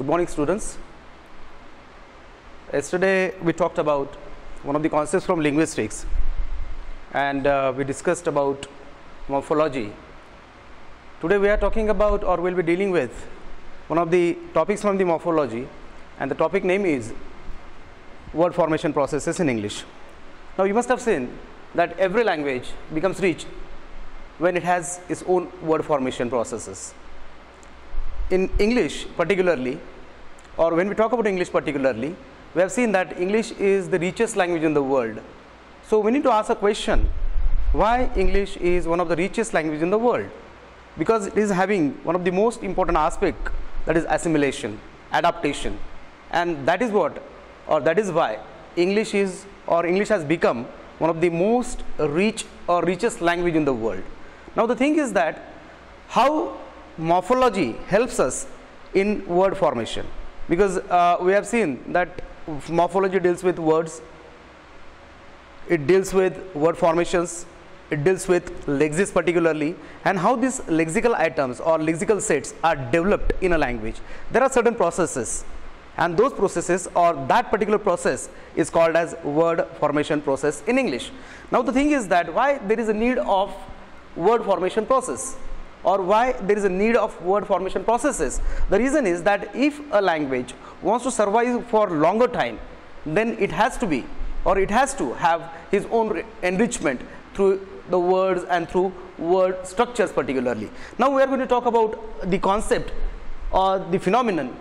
Good morning, students. Yesterday we talked about one of the concepts from linguistics, and we discussed about morphology. Today we are talking about, or will be dealing with, one of the topics from the morphology, and the topic name is word formation processes in English. Now you must have seen that every language becomes rich when it has its own word formation processes. In English particularly, or when we talk about English particularly, we have seen that English is the richest language in the world. So we need to ask a question, why English is one of the richest languages in the world? Because it is having one of the most important aspect, that is assimilation, adaptation, and that is what, or that is why English is, or English has become one of the most rich or richest language in the world. Now the thing is that how morphology helps us in word formation, because we have seen that morphology deals with words, it deals with word formations, it deals with lexis particularly, and how these lexical items or lexical sets are developed in a language. There are certain processes, and those processes, or that particular process, is called as word formation process in English. Now the thing is that why there is a need of word formation process, or why there is a need of word formation processes. The reason is that if a language wants to survive for longer time, then it has to be, or it has to have its own enrichment through the words and through word structures particularly. Now we are going to talk about the concept or the phenomenon,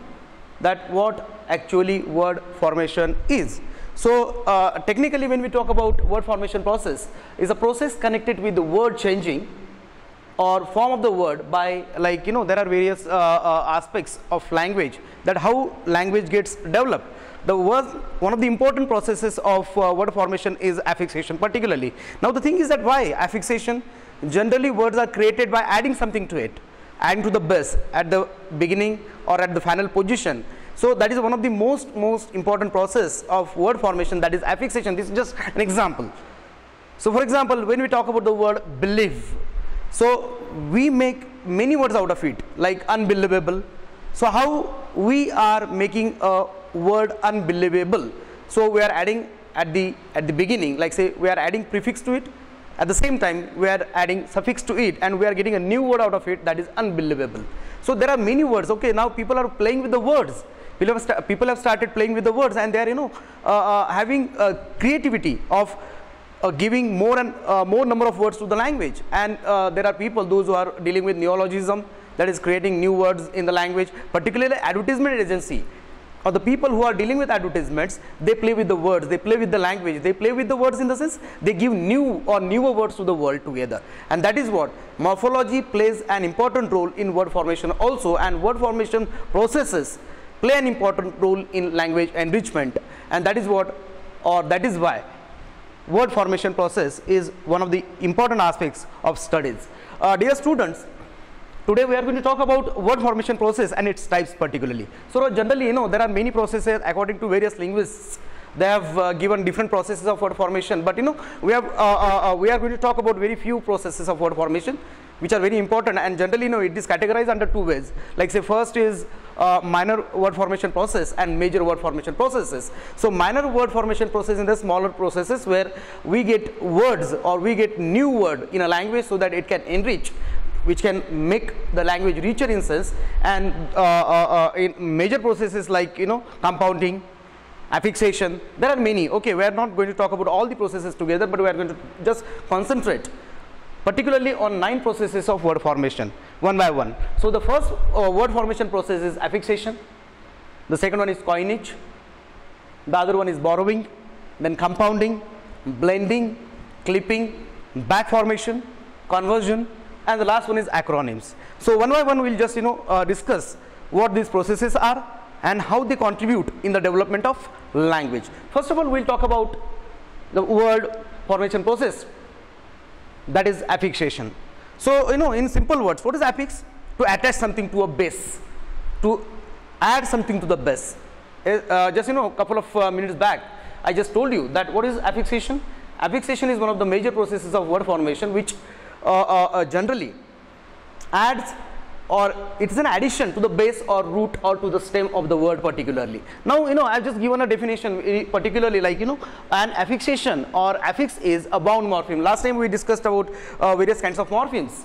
that what actually word formation is. So technically, when we talk about word formation process, is a process connected with the word changing or form of the word by, like, you know, there are various aspects of language, that how language gets developed. The word, one of the important processes of word formation is affixation particularly. Now the thing is that why affixation? Generally words are created by adding something to it, adding to the base at the beginning or at the final position. So that is one of the most important process of word formation, that is affixation. This is just an example. So for example, when we talk about the word believe, so we make many words out of it, like unbelievable. So how we are making a word unbelievable? So we are adding at the beginning, like say we are adding prefix to it, at the same time we are adding suffix to it, and we are getting a new word out of it, that is unbelievable. So there are many words. Okay, now people are playing with the words. People have started playing with the words, and they are, you know, having creativity of giving more and more number of words to the language. And there are people, those who are dealing with neologism, that is creating new words in the language, particularly advertisement agency, or the people who are dealing with advertisements, they play with the words, they play with the language, they play with the words in the sense they give new or newer words to the world together. And that is what morphology plays an important role in word formation also, and word formation processes play an important role in language enrichment. And that is what, or that is why word formation process is one of the important aspects of studies. Dear students, today we are going to talk about word formation process and its types particularly. So generally, you know, there are many processes according to various linguists. They have given different processes of word formation, but you know, we are going to talk about very few processes of word formation which are very important, and generally, you know, it is categorized under two ways. Like say first is minor word formation process and major word formation processes. So minor word formation process in the smaller processes where we get words, or we get new word in a language so that it can enrich, which can make the language richer in sense. And in major processes like, you know, compounding, affixation, there are many. Okay, we are not going to talk about all the processes together, but we are going to just concentrate particularly on 9 processes of word formation one by one. So the first word formation process is affixation, the second one is coinage, the other one is borrowing, then compounding, blending, clipping, back formation, conversion, and the last one is acronyms. So one by one we will just, you know, discuss what these processes are and how they contribute in the development of language. First of all, we will talk about the word formation process, that is affixation. So, you know, in simple words, what is affix? To attach something to a base, to add something to the base. Just, you know, a couple of minutes back, I just told you that what is affixation? Affixation is one of the major processes of word formation which generally adds or it's an addition to the base or root or to the stem of the word particularly. Now, I've just given a definition particularly, like, an affixation or affix is a bound morpheme. Last time we discussed about various kinds of morphemes.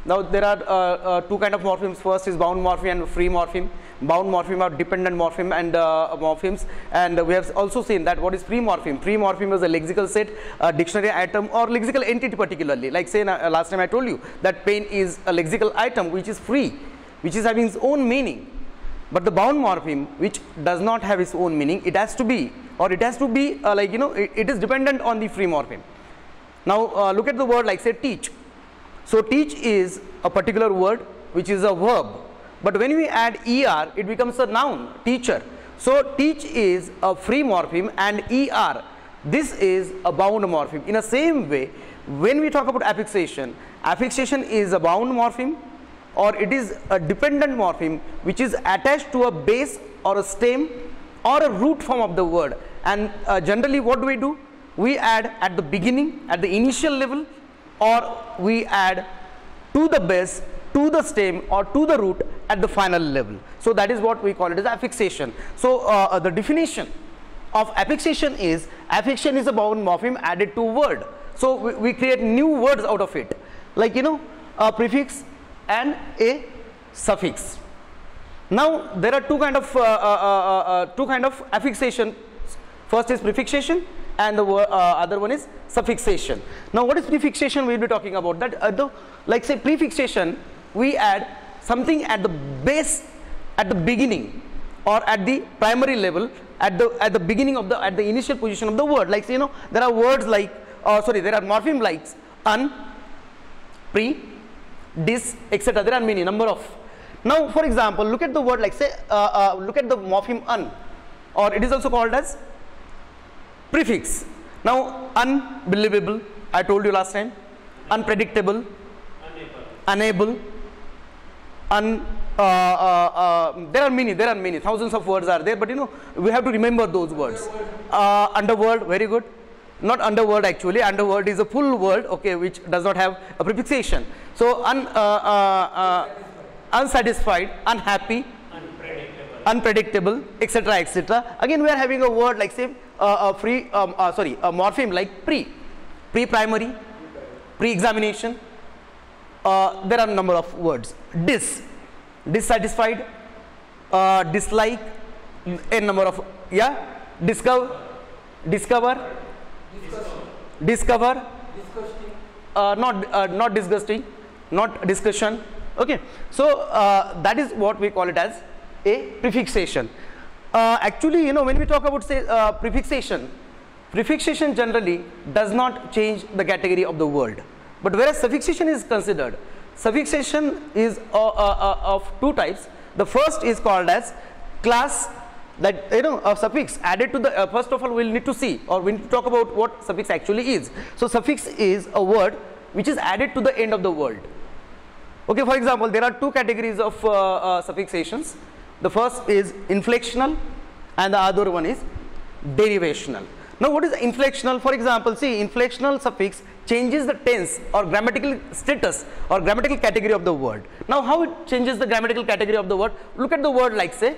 Now, there are two kind of morphemes. First is bound morpheme and free morpheme. Bound morpheme are dependent morpheme and morphemes, and we have also seen that what is free morpheme. Free morpheme is a lexical set, a dictionary item, or lexical entity particularly. Like, say, last time I told you that pen is a lexical item which is free, which is having its own meaning. But the bound morpheme, which does not have its own meaning, it has to be, or it has to be it is dependent on the free morpheme. Now, look at the word like, say, teach. So, teach is a particular word which is a verb, but when we add er, it becomes a noun, teacher. So, teach is a free morpheme, and er, this is a bound morpheme. In the same way, when we talk about affixation, affixation is a bound morpheme, or it is a dependent morpheme which is attached to a base or a stem or a root form of the word. And generally, what do? We add at the beginning, at the initial level, or we add to the base, to the stem, or to the root at the final level. So, that is what we call it as affixation. So, the definition of affixation is a bound morpheme added to word. So, we create new words out of it, like, a prefix and a suffix. Now, there are two kind of affixation. First is prefixation, and the other one is suffixation. Now, what is prefixation? We will be talking about that. Like, say, prefixation, we add something at the base, at the beginning, or at the primary level, at the beginning of at the initial position of the word. Like, there are words like, there are morpheme like un, pre, dis, etc. There are many number of. Now, for example, look at the word like, say, look at the morpheme un, or it is also called as prefix. Now, unbelievable, I told you last time, unpredictable, unable, there are many, thousands of words are there, but we have to remember those words. Underworld, very good. Not underworld actually, underworld is a full word, okay, which does not have a prefixation. So, unsatisfied, unhappy, unpredictable, etc., etc. Again, we are having a word like, say, a morpheme like pre-primary, pre-examination. There are a number of words. Dissatisfied, dislike, a number of, discover, not disgusting, not discussion. Okay, so that is what we call it as a prefixation. Actually, when we talk about, say, prefixation generally does not change the category of the word, but whereas suffixation is considered. Suffixation is of two types. The first is called as class, that a suffix added to the first of all we will need to see, or we need to talk about what suffix actually is. So, suffix is a word which is added to the end of the word. Okay, for example, there are two categories of suffixations. The first is inflectional and the other one is derivational. Now, what is inflectional? For example, see, inflectional suffix changes the tense or grammatical status or grammatical category of the word. Now, how it changes the grammatical category of the word? Look at the word like, say,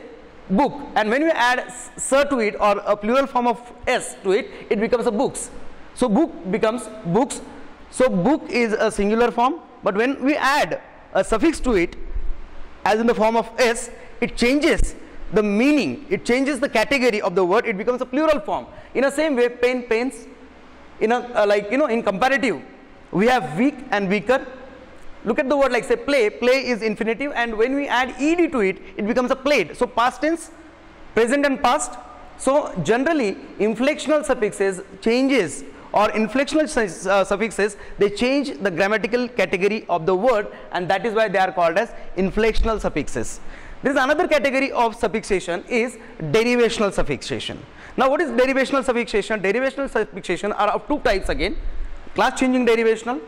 book, and when you add sir to it or a plural form of s to it, it becomes a books. So, book becomes books. So, book is a singular form, but when we add a suffix to it as in the form of s, it changes the meaning, it changes the category of the word, it becomes a plural form. In the same way, pen, pens, in comparative, we have weak and weaker. Look at the word like, say, play, play is infinitive, and when we add ed to it, it becomes a played. So, past tense, present and past. So, generally, inflectional suffixes changes, or inflectional suffixes, they change the grammatical category of the word, and that is why they are called as inflectional suffixes. There is another category of suffixation is derivational suffixation. Now, what is derivational suffixation? Derivational suffixation are of two types again, class changing derivational,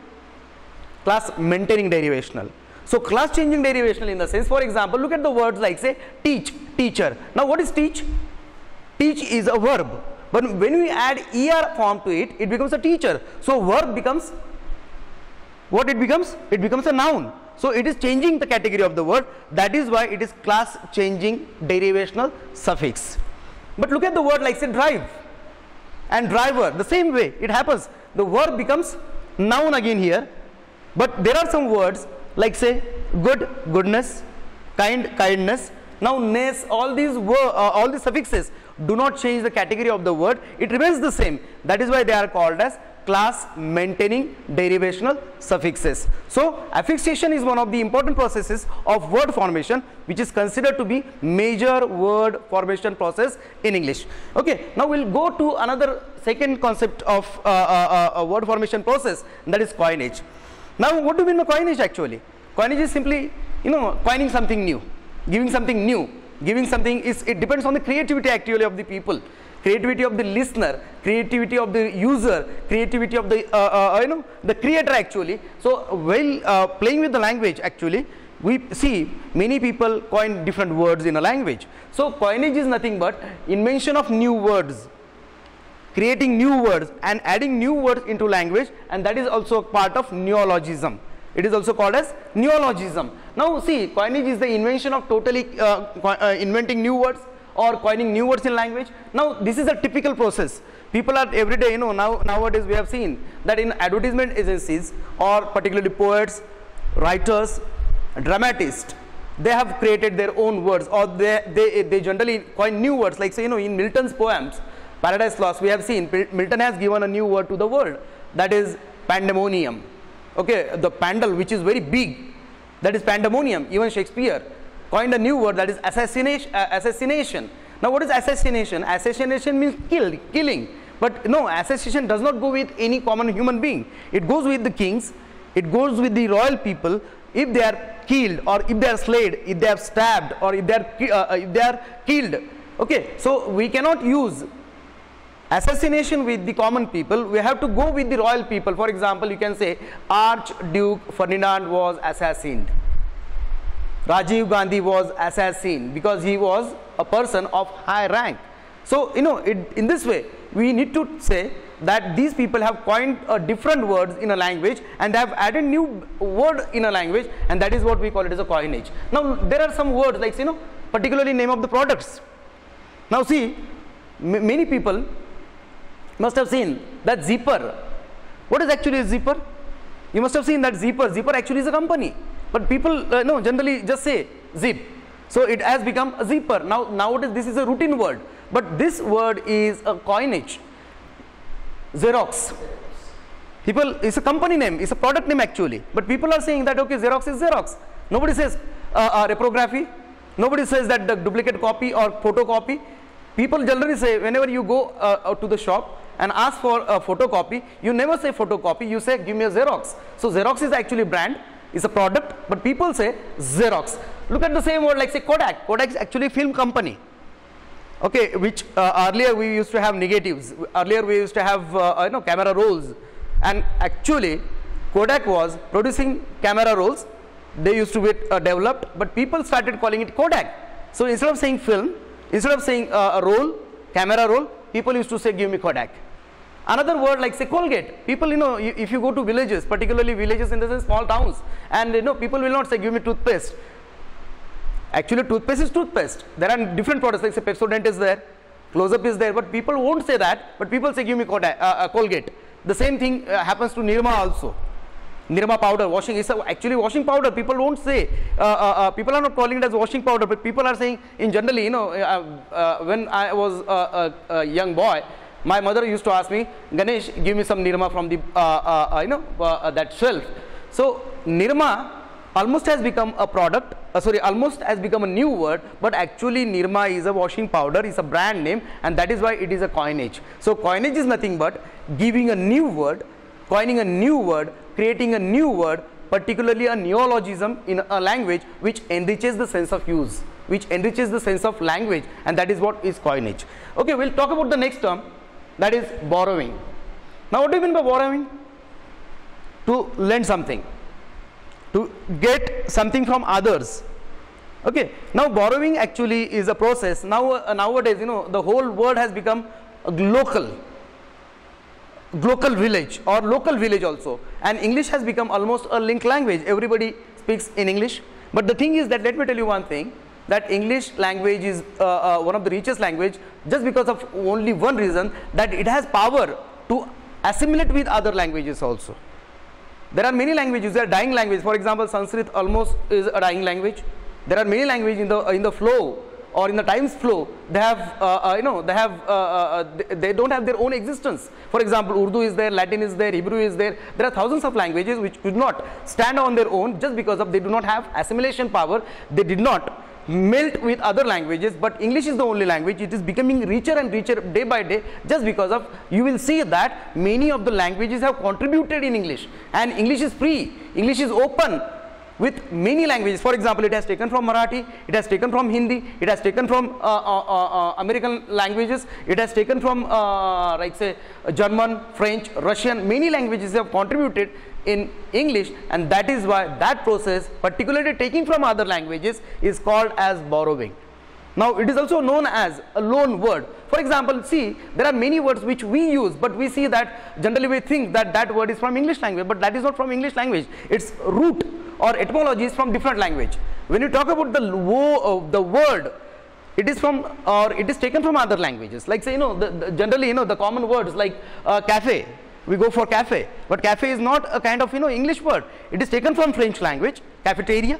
class maintaining derivational. So, class changing derivational in the sense, for example, look at the words like, say, teach, teacher. Now, what is teach? Teach is a verb, but when we add er form to it, it becomes a teacher. So, verb becomes what it becomes? It becomes a noun. So it is changing the category of the word. That is why it is class changing derivational suffix. But look at the word like say drive and driver, the same way it happens. The verb becomes noun again here, but there are some words like say good, goodness, kind, kindness. Now ness, all these suffixes do not change the category of the word, it remains the same. That is why they are called as class maintaining derivational suffixes. So affixation is one of the important processes of word formation, which is considered to be major word formation process in English. Okay, now we'll go to another second concept of a word formation process, that is coinage. Now what do you mean by coinage actually? Coinage is simply, coining something new, giving something new, giving something is, it depends on the creativity actually of the people. Creativity of the listener, creativity of the user, creativity of the the creator actually. So while playing with the language actually, we see many people coin different words in a language. So coinage is nothing but invention of new words, creating new words and adding new words into language, and that is also part of neologism. It is also called as neologism. Now see, coinage is the invention of totally inventing new words or coining new words in language. Now this is a typical process. People are every day, nowadays we have seen that in advertisement agencies or particularly poets, writers, dramatists, they have created their own words, or they generally coin new words, like say in Milton's poems Paradise Lost, we have seen Milton has given a new word to the world, that is pandemonium. Okay, the pandal, which is very big, that is pandemonium. Even Shakespeare coined a new word, that is assassination. Now what is assassination? Assassination means killing, but no, assassination does not go with any common human being. It goes with the kings, it goes with the royal people. If they are killed, or if they are slayed, if they are stabbed, or if they are killed. Okay, so we cannot use assassination with the common people, we have to go with the royal people. For example, you can say Archduke Ferdinand was assassinated, Rajiv Gandhi was assassinated, because he was a person of high rank. So in this way we need to say that these people have coined different words in a language and they have added new word in a language, and that is what we call it as a coinage. Now there are some words like particularly name of the products. Now see, many people must have seen that zipper. What is actually a zipper? You must have seen that zipper actually is a company, but people generally just say zip, so it has become a zipper. Nowadays this is a routine word, but this word is a coinage. Xerox, people, it's a company name, it's a product name actually, but people are saying that okay, Xerox is Xerox. Nobody says reprography, nobody says that the duplicate copy or photocopy. People generally say, whenever you go to the shop and ask for a photocopy, you never say photocopy, you say give me a Xerox. So Xerox is actually brand, is a product, but people say Xerox. Look at the same word like say Kodak. Kodak is actually film company. Okay, which earlier we used to have negatives, earlier we used to have camera rolls, and actually Kodak was producing camera rolls. They used to be developed, but people started calling it Kodak. So instead of saying film, instead of saying a roll, camera roll, people used to say give me Kodak. Another word like say Colgate. People, if you go to villages, particularly villages in the sense small towns, and people will not say give me toothpaste. Actually toothpaste is toothpaste. There are different products like say Pepsodent is there, Close-Up is there, but people won't say that, but people say give me Colgate. The same thing happens to Nirma also. Nirma powder, washing is actually washing powder. People won't say, people are not calling it as washing powder, but people are saying in generally, when I was a young boy, my mother used to ask me, Ganesh, give me some Nirma from the, that shelf. So Nirma almost has become a product, almost has become a new word, but actually Nirma is a washing powder, is a brand name, and that is why it is a coinage. So coinage is nothing but giving a new word, coining a new word, creating a new word, particularly a neologism in a language which enriches the sense of use, which enriches the sense of language, and that is what is coinage. Okay, we'll talk about the next term, that is borrowing. Now what do you mean by borrowing? To lend something, to get something from others. Okay, now borrowing actually is a process. Nowadays, the whole world has become a global village or local village also, and English has become almost a link language. Everybody speaks in English. But the thing is that, let me tell you one thing, that English language is one of the richest language just because of only one reason, that it has power to assimilate with other languages also. There are many languages, they are dying language. For example, Sanskrit almost is a dying language. There are many languages in the flow or in the times flow. They have they don't have their own existence. For example, Urdu is there, Latin is there, Hebrew is there. There are thousands of languages which do not stand on their own just because of they do not have assimilation power. They did not melt with other languages, but English is the only language. It is becoming richer and richer day by day just because of, you will see that many of the languages have contributed in English, and English is free, English is open with many languages. For example, it has taken from Marathi, it has taken from Hindi, it has taken from American languages, it has taken from like say German, French, Russian. Many languages have contributed in English, and that is why that process, particularly taking from other languages, is called as borrowing. Now it is also known as a loan word. For example, see, there are many words which we use, but we see that generally we think that that word is from English language, but that is not from English language. Its root or etymology is from different language. When you talk about the word, it is from, or it is taken from other languages. Like say, generally, the common words like cafe. We go for cafe, but cafe is not a kind of English word. It is taken from French language. Cafeteria,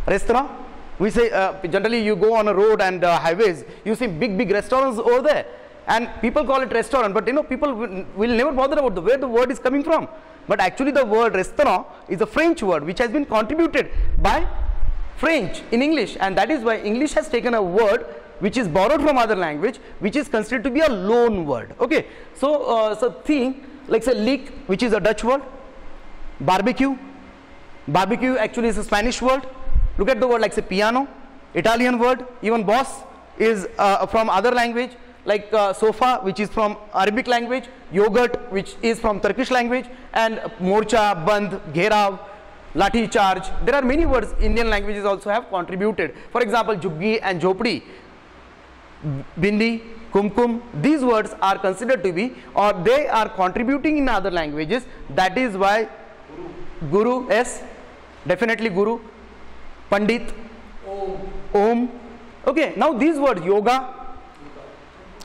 restaurant. We say generally you go on a road and highways, you see big restaurants over there, and people call it restaurant, but people will never bother about where the word is coming from. But actually the word restaurant is a French word which has been contributed by French in English, and that is why English has taken a word which is borrowed from other language, which is considered to be a loan word. Okay, so thing like say leek, which is a Dutch word. Barbecue actually is a Spanish word. Look at the word like say piano, Italian word. Even boss is from other language, like sofa, which is from Arabic language, yogurt, which is from Turkish language, and morcha, band, gherav, lathi charge. There are many words Indian languages also have contributed. For example, juggi and jhopdi, bindi, kumkum, these words are considered to be, or they are contributing in other languages. That is why guru, yes, definitely guru, pandit, om. Okay, now these words, yoga,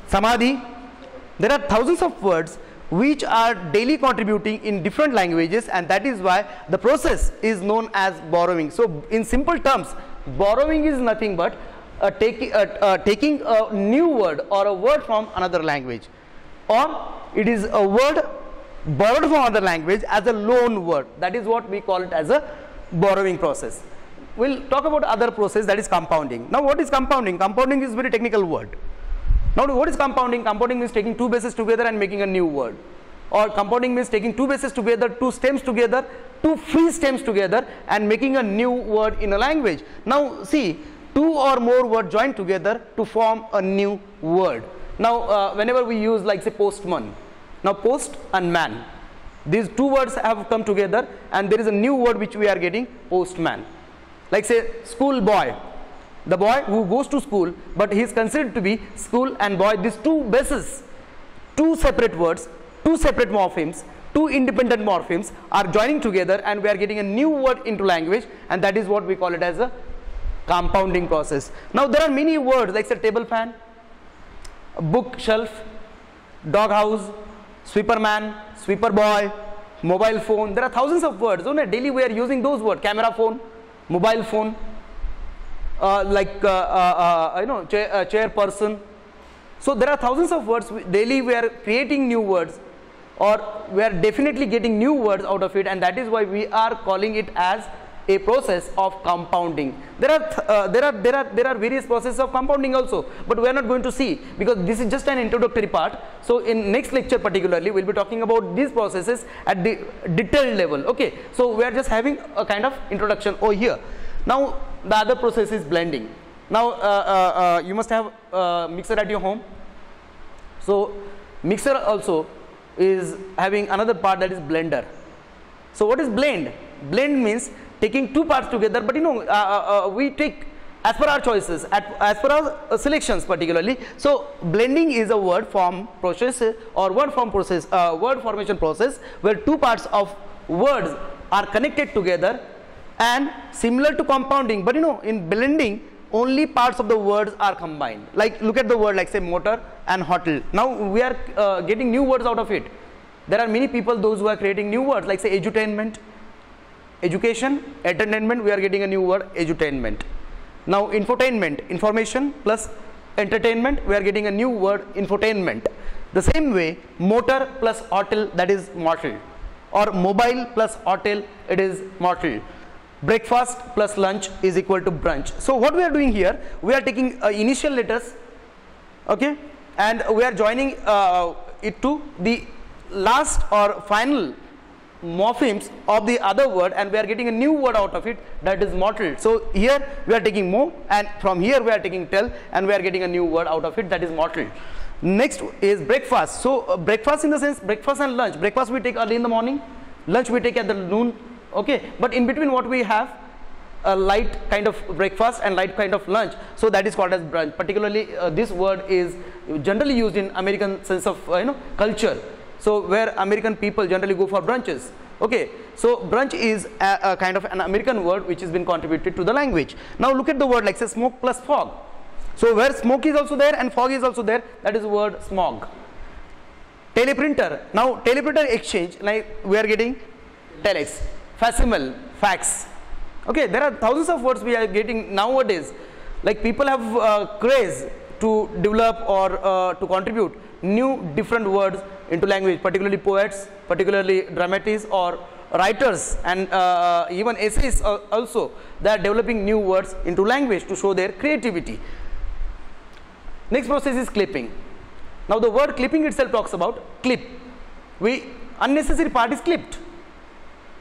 samadhi, there are thousands of words which are daily contributing in different languages, and that is why the process is known as borrowing. So in simple terms, borrowing is nothing but taking a new word or a word from another language, or it is a word borrowed from another language as a loan word. That is what we call it as a borrowing process. We'll talk about other process, that is compounding. Now what is compounding? Compounding is very technical word. Now what is compounding? Compounding means taking two bases together and making a new word. Or compounding means taking two bases together, two stems together, two free stems together, and making a new word in a language. Now see, two or more words join together to form a new word. Now whenever we use like say postman, now post and man, these two words have come together and there is a new word which we are getting, postman. Like say school boy, the boy who goes to school, but he is considered to be school and boy. These two bases, two separate words, two separate morphemes, two independent morphemes are joining together, and we are getting a new word into language, and that is what we call it as a compounding process. Now there are many words like say table fan, bookshelf, dog house, sweeper man, sweeper boy, mobile phone. There are thousands of words. Daily we are using those words. Camera phone, mobile phone, chair person. So there are thousands of words. Daily we are creating new words, or we are definitely getting new words out of it, and that is why we are calling it as a process of compounding. There are various processes of compounding also, but we are not going to see because this is just an introductory part. So in next lecture particularly we will be talking about these processes at the detailed level. Okay, so we are just having a kind of introduction over here. Now the other process is blending. Now you must have a mixer at your home. So mixer also is having another part, that is blender. So what is blend? Blend means taking two parts together, but we take as per our choices, as per our selections particularly. So blending is a word form process or word formation process where two parts of words are connected together and similar to compounding, but you know, in blending only parts of the words are combined. Like look at the word like say motor and hotel. Now we are getting new words out of it. There are many people, those who are creating new words like say edutainment, education, entertainment, we are getting a new word edutainment. Now infotainment, information plus entertainment, we are getting a new word infotainment. The same way motor plus hotel, that is mortal, or mobile plus hotel, it is mortal. Breakfast plus lunch is equal to brunch. So what we are doing here, we are taking initial letters, okay, and we are joining it to the last or final morphemes of the other word, and we are getting a new word out of it, that is mortal. So here we are taking mo, and from here we are taking tel, and we are getting a new word out of it, that is mortal. Next is breakfast. So breakfast in the sense breakfast and lunch. Breakfast we take early in the morning, lunch we take at the noon, okay, but in between what we have, a light kind of breakfast and light kind of lunch, so that is called as brunch. Particularly this word is generally used in American sense of culture, so where American people generally go for brunches, okay. So brunch is a kind of an American word which has been contributed to the language. Now look at the word like say smoke plus fog. So where smoke is also there and fog is also there, that is the word smog. Teleprinter. Now teleprinter exchange, like we are getting telex, facsimile, fax. Okay, there are thousands of words we are getting nowadays. Like people have craze to develop or to contribute new different words into language, particularly poets, particularly dramatists or writers, and even essayists also. They are developing new words into language to show their creativity. Next process is clipping. Now the word clipping itself talks about clip. Unnecessary part is clipped.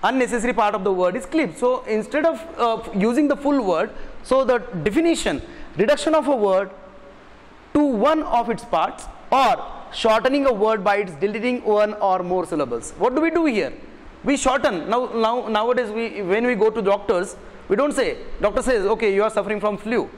Unnecessary part of the word is clipped. So instead of using the full word, so the definition, reduction of a word to one of its parts, or shortening a word by its deleting one or more syllables. What do we do here? We shorten. Nowadays when we go to doctors, we don't say, doctor says, okay, you are suffering from flu.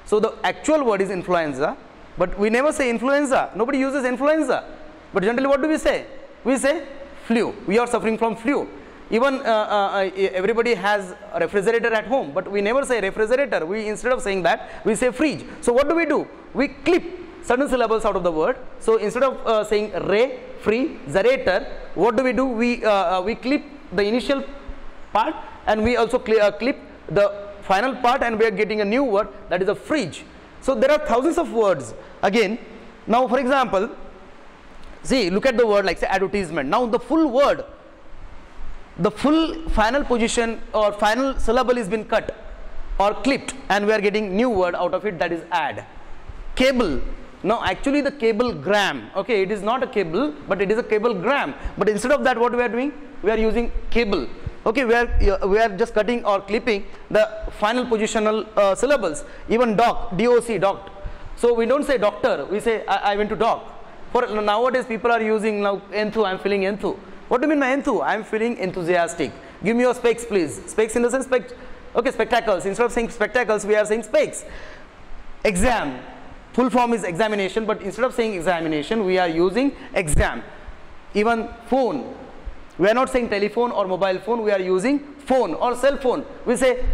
So the actual word is influenza, but we never say influenza. Nobody uses influenza. But generally what do we say? We say flu. We are suffering from flu. Even everybody has a refrigerator at home, but we never say refrigerator. Instead of saying that, we say fridge. So what do? We clip certain syllables out of the word. So instead of saying re, free, zerator, what do? We clip the initial part, and we also clip the final part, and we are getting a new word, that is a fridge. So there are thousands of words again. Now for example, see, look at the word like say advertisement. Now the full word, the full final position or final syllable is been cut or clipped, and we are getting new word out of it, that is ad. Cable. Now actually the cablegram, okay, it is not a cable, but it is a cablegram, but instead of that what we are doing, we are using cable. Okay, we are just cutting or clipping the final positional syllables. Even doc, doc, docked. So we don't say doctor, we say I went to doc. For nowadays people are using now enthu, I am feeling enthu. What do you mean by enthu? I am feeling enthusiastic. Give me your specs please. Specs in the sense okay, spectacles. Instead of saying spectacles, we are saying specs. Exam, full form is examination, but instead of saying examination, we are using exam. Even phone, we are not saying telephone or mobile phone, we are using phone or cell phone. We say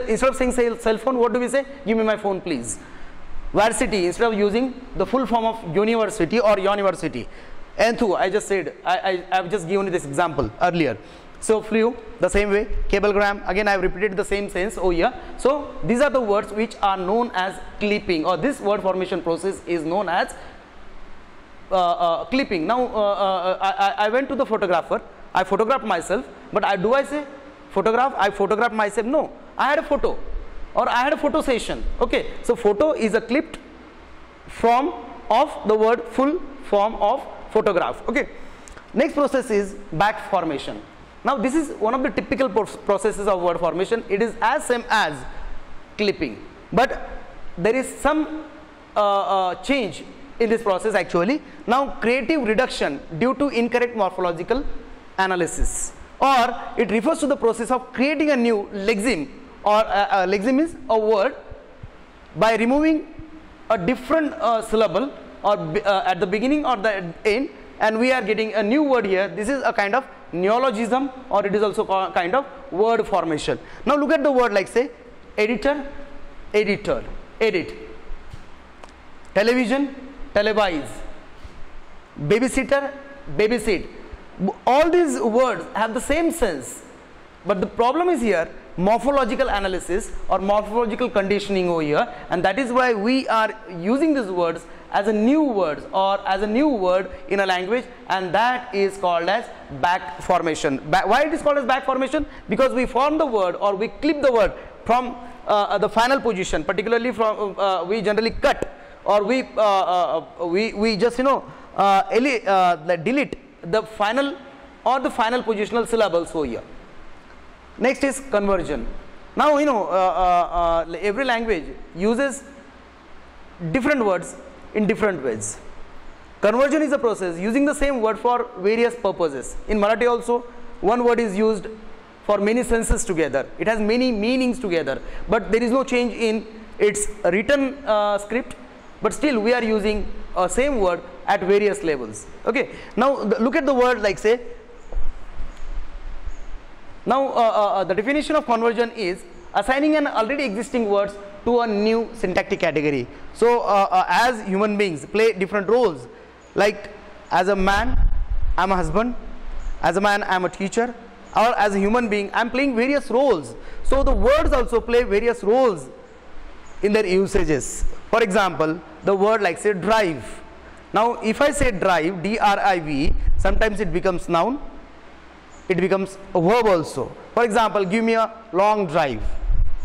instead of saying cell phone, what do we say? Give me my phone please. Varsity, instead of using the full form of university or university. Enthu, I just said, I have just given you this example earlier. So flu, the same way. Cablegram, again I have repeated the same sense over here. So these are the words which are known as clipping, or this word formation process is known as clipping. Now I went to the photographer, I photographed myself, but do I say photograph? I photographed myself? No, I had a photo, or I had a photo session. Okay, so photo is a clipped form of the word full form of photograph. Okay, next process is back formation. Now this is one of the typical processes of word formation. It is as same as clipping, but there is some change in this process actually. Now creative reduction due to incorrect morphological analysis, or it refers to the process of creating a new lexeme, or lexeme is a word by removing a different syllable or at the beginning or the end, and we are getting a new word here. This is a kind of neologism, or it is also a kind of word formation. Now look at the word like say editor, editor, edit, television, televise, babysitter, babysit. All these words have the same sense, but the problem is here morphological analysis or morphological conditioning over here, and that is why we are using these words as a new words or as a new word in a language, and that is called as back formation. Why it is called as back formation? Because we form the word or we clip the word from the final position, particularly from we generally cut or we just delete the final or the final positional syllables over here. Next is conversion. Now every language uses different words in different ways. Conversion is a process using the same word for various purposes. In Marathi also one word is used for many senses together. It has many meanings together, but there is no change in its written script, but still we are using same word at various levels. Okay, now look at the word like say. Now the definition of conversion is assigning an already existing words to a new syntactic category. So as human beings play different roles, like as a man I am a husband, as a man I am a teacher, or as a human being I am playing various roles. So the words also play various roles in their usages. For example, the word like say drive. Now if I say drive, D-R-I-V, sometimes it becomes noun, it becomes a verb also. For example, give me a long drive,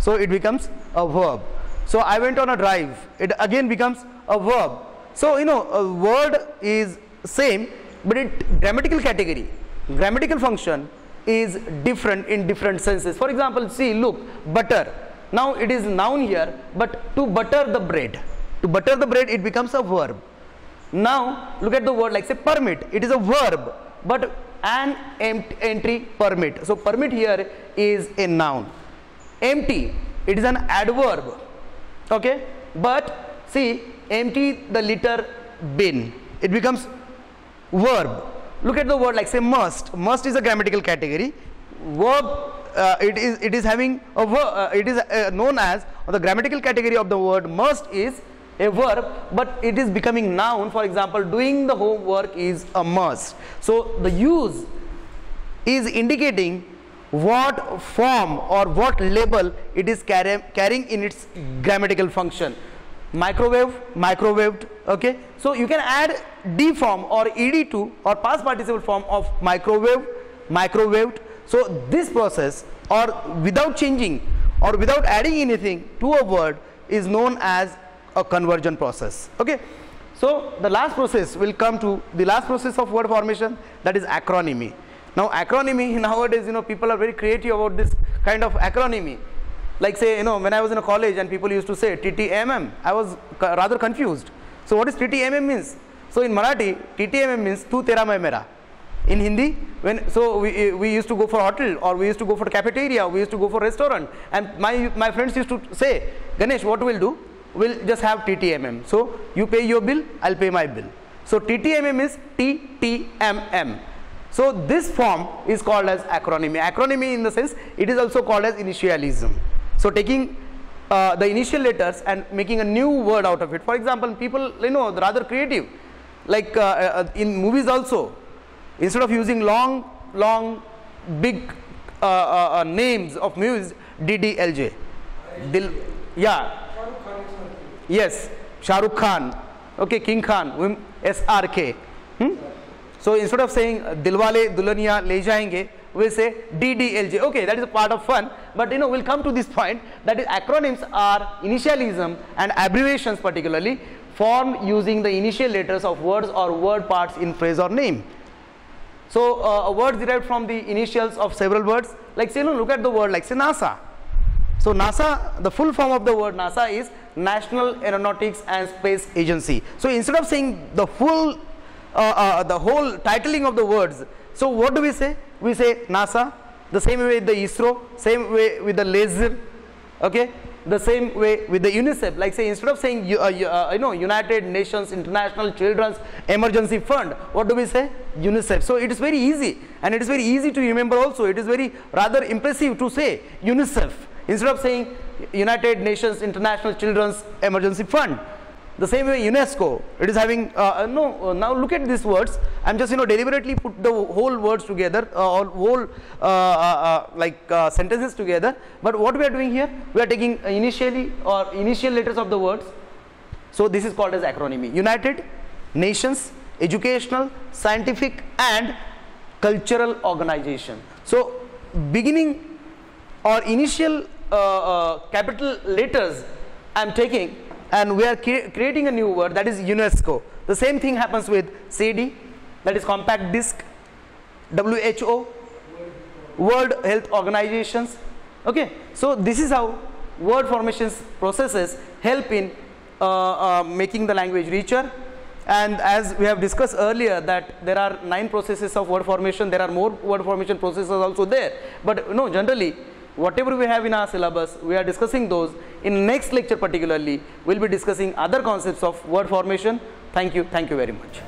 so it becomes a verb. So I went on a drive, it again becomes a verb. So a word is same, but it grammatical category, grammatical function is different in different senses. For example, see, look, butter. Now it is noun here, but to butter the bread, it becomes a verb. Now look at the word like say permit. It is a verb, but an entry permit. So permit here is a noun. Empty, it is an adverb. Okay, but see, empty the litter bin, it becomes verb. Look at the word like say must. Must is a grammatical category. Verb, it is having a verb. It is known as, or the grammatical category of the word must is a verb, but it is becoming noun. For example, doing the homework is a must. So the use is indicating what form or what label it is carrying in its grammatical function. Microwave, microwaved. Okay, so you can add D form or ED2 or past participle form of microwave, microwaved. So this process, or without changing or without adding anything to a word, is known as a conversion process. Okay, so the last process will come to the last process of word formation, that is acronymy. Now acronymy, nowadays people are very creative about this kind of acronymy. Like say when I was in a college and people used to say TTMM, I was rather confused. So what is TTMM means? So in Marathi, TTMM means tu tera main mera. In Hindi, we used to go for hotel, or we used to go for cafeteria, we used to go for restaurant, and my friends used to say, Ganesh, what we'll do? We'll just have TTMM. So you pay your bill, I'll pay my bill. So TTMM is TTMM. So this form is called as acronymy. Acronymy in the sense it is also called as initialism. So taking the initial letters and making a new word out of it. For example, people rather creative, like in movies also, instead of using long big names of movies, DDLJ, yes, Shah Rukh Khan, okay, King Khan, SRK. So instead of saying Dilwale Dulhaniya Le Jayenge, we say DDLJ. Okay, that is a part of fun, but we'll come to this point, that is acronyms are initialism and abbreviations particularly formed using the initial letters of words or word parts in phrase or name. So a word derived from the initials of several words, like say look at the word like say NASA. So NASA, the full form of the word NASA is National Aeronautics and Space Agency. So instead of saying the full the whole titling of the words, so what do we say? We say NASA. The same way with the ISRO, same way with the laser. Okay, The same way with the UNICEF, like say instead of saying United Nations International Children's Emergency Fund, what do we say? UNICEF. So it is very easy, and it is very easy to remember also. It is very rather impressive to say UNICEF instead of saying United Nations International Children's Emergency Fund. The same way UNESCO, it is having now look at these words. I'm just deliberately put the whole words together, or whole sentences together. But what we are doing here, we are taking initial letters of the words. So this is called as acronym: United Nations Educational, Scientific and Cultural Organization. So beginning or initial capital letters I am taking, and we are creating a new word, that is UNESCO. The same thing happens with CD, that is compact disc, WHO, World Health Organizations. Okay, so this is how word formations processes help in making the language richer. And as we have discussed earlier, that there are 9 processes of word formation. There are more word formation processes also there, but generally whatever we have in our syllabus, we are discussing those. In next lecture particularly, we will be discussing other concepts of word formation. Thank you very much.